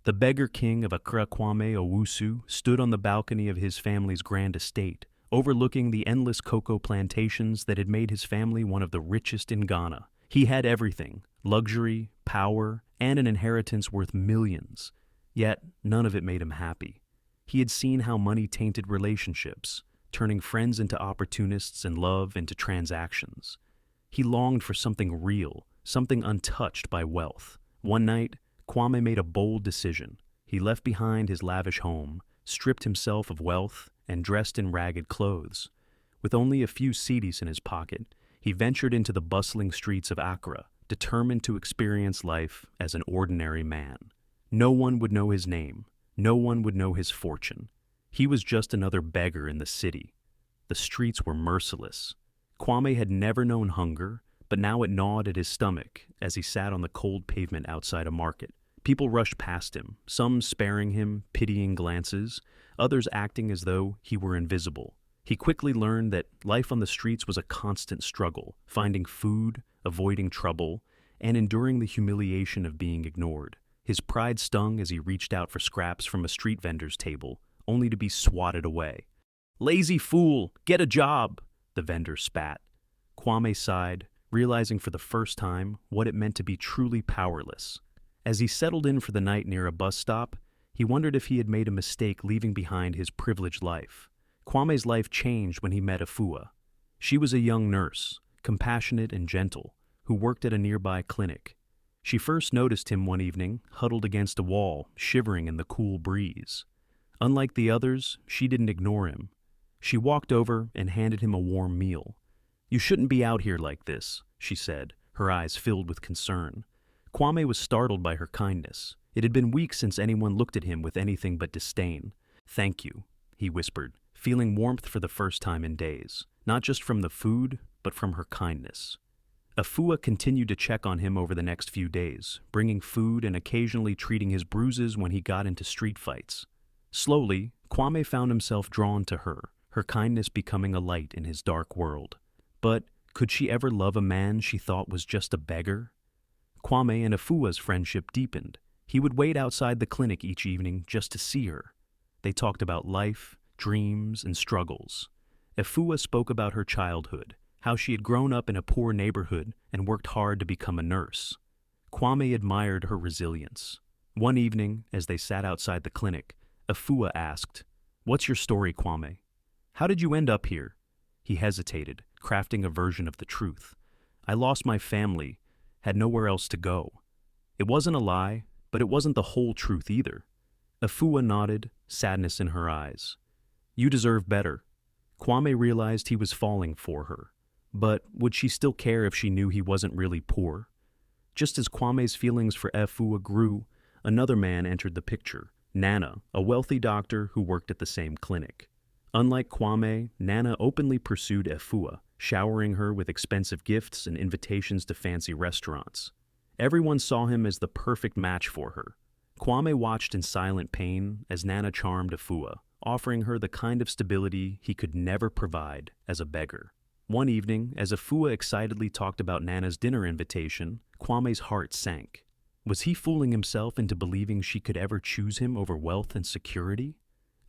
The beggar king of Accra, Kwame Owusu, stood on the balcony of his family's grand estate, overlooking the endless cocoa plantations that had made his family one of the richest in Ghana. He had everything: luxury, power, and an inheritance worth millions. Yet, none of it made him happy. He had seen how money tainted relationships, turning friends into opportunists and love into transactions. He longed for something real, something untouched by wealth. One night, Kwame made a bold decision. He left behind his lavish home, stripped himself of wealth, and dressed in ragged clothes. With only a few cedis in his pocket, he ventured into the bustling streets of Accra, determined to experience life as an ordinary man. No one would know his name. No one would know his fortune. He was just another beggar in the city. The streets were merciless. Kwame had never known hunger, but now it gnawed at his stomach as he sat on the cold pavement outside a market. People rushed past him, some sparing him pitying glances, others acting as though he were invisible. He quickly learned that life on the streets was a constant struggle, finding food, avoiding trouble, and enduring the humiliation of being ignored. His pride stung as he reached out for scraps from a street vendor's table, only to be swatted away. "Lazy fool, get a job," the vendor spat. Kwame sighed, realizing for the first time what it meant to be truly powerless. As he settled in for the night near a bus stop, he wondered if he had made a mistake leaving behind his privileged life. Kwame's life changed when he met Afua. She was a young nurse, compassionate and gentle, who worked at a nearby clinic. She first noticed him one evening, huddled against a wall, shivering in the cool breeze. Unlike the others, she didn't ignore him. She walked over and handed him a warm meal. "You shouldn't be out here like this," she said, her eyes filled with concern. Kwame was startled by her kindness. It had been weeks since anyone looked at him with anything but disdain. "Thank you," he whispered, feeling warmth for the first time in days, not just from the food, but from her kindness. Afua continued to check on him over the next few days, bringing food and occasionally treating his bruises when he got into street fights. Slowly, Kwame found himself drawn to her, her kindness becoming a light in his dark world. But could she ever love a man she thought was just a beggar? Kwame and Afua's friendship deepened. He would wait outside the clinic each evening just to see her. They talked about life, dreams, and struggles. Afua spoke about her childhood, how she had grown up in a poor neighborhood and worked hard to become a nurse. Kwame admired her resilience. One evening, as they sat outside the clinic, Afua asked, "What's your story, Kwame? How did you end up here?" He hesitated, crafting a version of the truth. "I lost my family, had nowhere else to go." It wasn't a lie, but it wasn't the whole truth either. Afua nodded, sadness in her eyes. "You deserve better." Kwame realized he was falling for her. But would she still care if she knew he wasn't really poor? Just as Kwame's feelings for Afua grew, another man entered the picture, Nana, a wealthy doctor who worked at the same clinic. Unlike Kwame, Nana openly pursued Afua, showering her with expensive gifts and invitations to fancy restaurants. Everyone saw him as the perfect match for her. Kwame watched in silent pain as Nana charmed Afua, offering her the kind of stability he could never provide as a beggar. One evening, as Afua excitedly talked about Nana's dinner invitation, Kwame's heart sank. Was he fooling himself into believing she could ever choose him over wealth and security?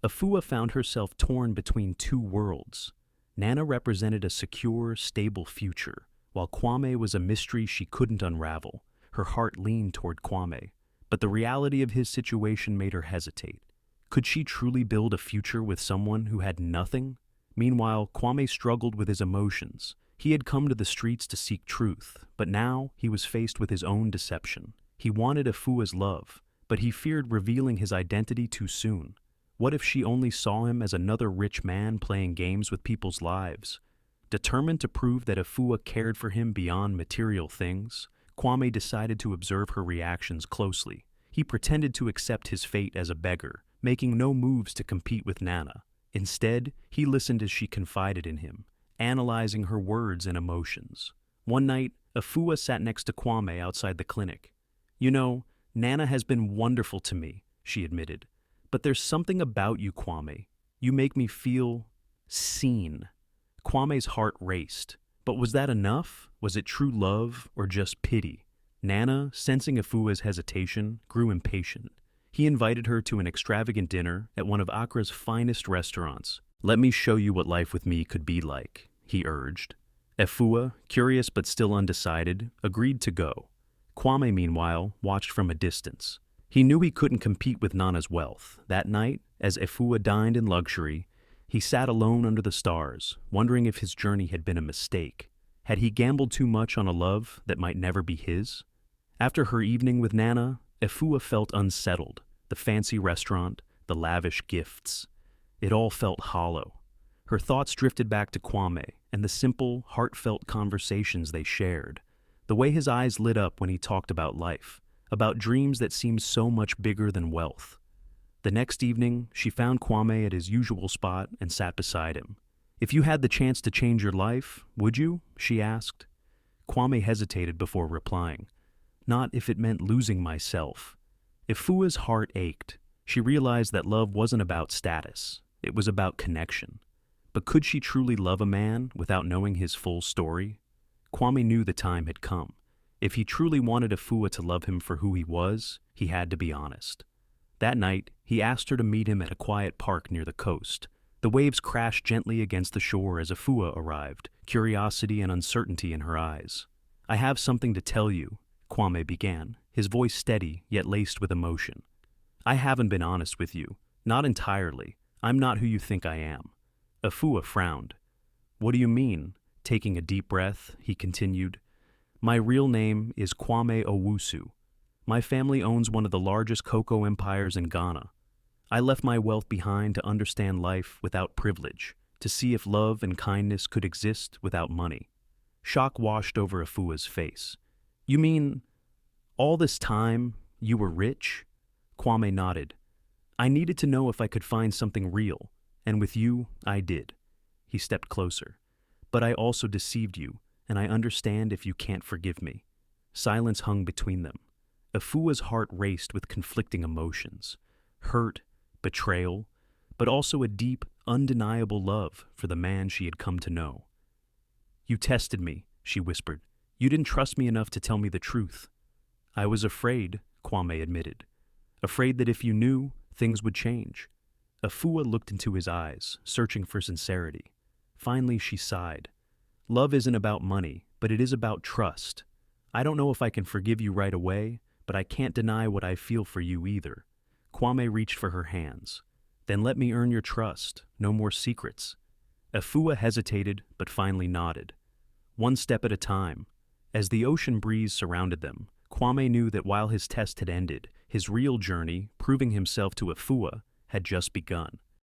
Afua found herself torn between two worlds. Nana represented a secure, stable future, while Kwame was a mystery she couldn't unravel. Her heart leaned toward Kwame, but the reality of his situation made her hesitate. Could she truly build a future with someone who had nothing? Meanwhile, Kwame struggled with his emotions. He had come to the streets to seek truth, but now he was faced with his own deception. He wanted Afua's love, but he feared revealing his identity too soon. What if she only saw him as another rich man playing games with people's lives? Determined to prove that Afua cared for him beyond material things, Kwame decided to observe her reactions closely. He pretended to accept his fate as a beggar, making no moves to compete with Nana. Instead, he listened as she confided in him, analyzing her words and emotions. One night, Afua sat next to Kwame outside the clinic. "You know, Nana has been wonderful to me," she admitted. "But there's something about you, Kwame. You make me feel seen." Kwame's heart raced. But was that enough? Was it true love or just pity? Nana, sensing Afua's hesitation, grew impatient. He invited her to an extravagant dinner at one of Accra's finest restaurants. "Let me show you what life with me could be like," he urged. Efua, curious but still undecided, agreed to go. Kwame, meanwhile, watched from a distance. He knew he couldn't compete with Nana's wealth. That night, as Efua dined in luxury, he sat alone under the stars, wondering if his journey had been a mistake. Had he gambled too much on a love that might never be his? After her evening with Nana, Efua felt unsettled. The fancy restaurant, the lavish gifts. It all felt hollow. Her thoughts drifted back to Kwame and the simple, heartfelt conversations they shared. The way his eyes lit up when he talked about life, about dreams that seemed so much bigger than wealth. The next evening, she found Kwame at his usual spot and sat beside him. "If you had the chance to change your life, would you?" she asked. Kwame hesitated before replying. "Not if it meant losing myself." Efua's heart ached. She realized that love wasn't about status. It was about connection. But could she truly love a man without knowing his full story? Kwame knew the time had come. If he truly wanted Efua to love him for who he was, he had to be honest. That night, he asked her to meet him at a quiet park near the coast. The waves crashed gently against the shore as Efua arrived, curiosity and uncertainty in her eyes. "I have something to tell you," Kwame began, his voice steady yet laced with emotion. "I haven't been honest with you. Not entirely. I'm not who you think I am." Efua frowned. "What do you mean?" Taking a deep breath, he continued. "My real name is Kwame Owusu. My family owns one of the largest cocoa empires in Ghana. I left my wealth behind to understand life without privilege, to see if love and kindness could exist without money." Shock washed over Efua's face. "You mean, all this time, you were rich?" Kwame nodded. "I needed to know if I could find something real, and with you, I did." He stepped closer. "But I also deceived you, and I understand if you can't forgive me." Silence hung between them. Efua's heart raced with conflicting emotions. Hurt, betrayal, but also a deep, undeniable love for the man she had come to know. "You tested me," she whispered. "You didn't trust me enough to tell me the truth." "I was afraid," Kwame admitted. "Afraid that if you knew, things would change." Efua looked into his eyes, searching for sincerity. Finally, she sighed. "Love isn't about money, but it is about trust. I don't know if I can forgive you right away, but I can't deny what I feel for you either." Kwame reached for her hands. "Then let me earn your trust. No more secrets." Efua hesitated, but finally nodded. One step at a time. As the ocean breeze surrounded them, Kwame knew that while his test had ended, his real journey, proving himself to Efua, had just begun.